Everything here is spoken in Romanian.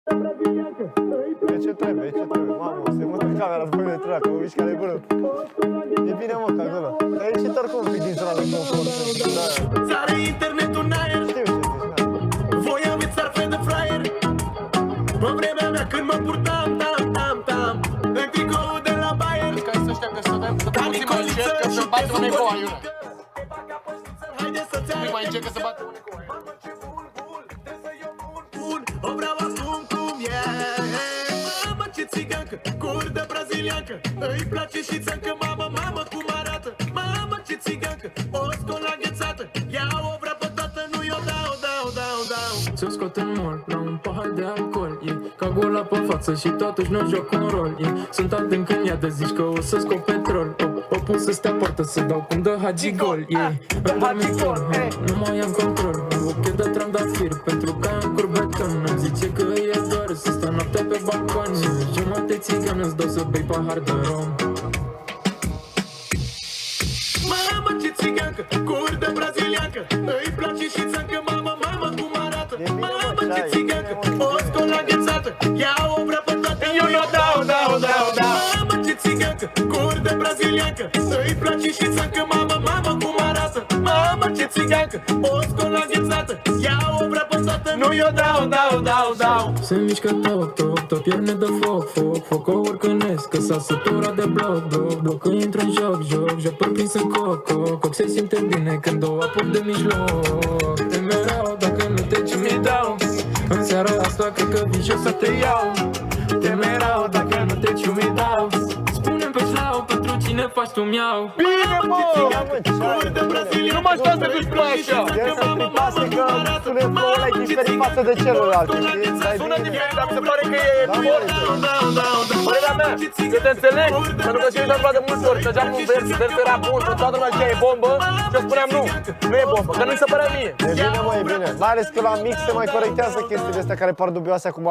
Ce trebuie, ce trebuie? Mamă, se mută camera după mine, că o mișcare bună. E bine, mă, că acolo. Dar e și oricum un pic din zona de confort. Sare internetul în aer. Știu ce zici, Voi aveți sarfe de fraier. Pe vremea mea când mă purtam, tam. În tricoul de la Bayer. Ca să ăștia că să dăm puțin mai încet, că să bate un ecou aiurea. Haideți să-ți Nu mai încercă să bate un ecou aiurea. O vreau acum cum e. Mamă ce țigancă, curdă braziliancă. Îi place și țancă, mamă cum arată. Mamă ce țigancă, o scol aghețată. Ia o vrea pe toată, nu i-o dau. Ți-o scot în mall la un pahar de alcool, ca gola pe față și totuși nu joc un rol, sunt adânc în ea de zici că o să scop petrol. O pun să stea poartă, să dau cum dă Hagi gol, îmi dorm în sol, nu mai am control. Ochi de trandafir, pentru că am curbeton. Îmi zice că e doar să stă noaptea pe balcon. Jumătate țigan îți dau să bei pahar de rom. Mamă ce țigancă, curdă braziliancă. Îi place și țancă, mamă cum arată. Mamă ce țigancă, o scol aghețată. Ia o vrea pe toată, eu i-o dau. Mamă ce țigancă, curdă braziliancă. Îi place și țancă, mamă cum arată. Mamă ce țigancă, o scol aghețată. Ia o vrea pe toată, nu i-o dau. Se mișcă top, pierne de foc, o urcănesc, că s-a săturat de bloc, că intră în joc, prins în coc, se simte bine când o apuc de mijloc. Te merau dacă nu te ce mi dau, în seara asta cred că vin și o să te iau. Te merau dacă nu te ce mi dau, spune-mi pe șlau pentru cine faci tu miau. Bine, mă! Nu mă stau să fiți așa! El să stripase că sunetul ăla e diferit față de celălalt, știi? Dar e Sună bine. diferit, dar mi se pare că e Da, bun. mă, Părerea mea, eu te înțeleg, pentru că și-mi dat de multe ori, trăgeam un vers era bun, și toată lumea zicea e bombă, și eu spuneam nu e bombă, că nu-mi se părea mie. E bine, mă, e bine. Mai ales că la mix se mai corectează chestiile astea care par dubioase acum.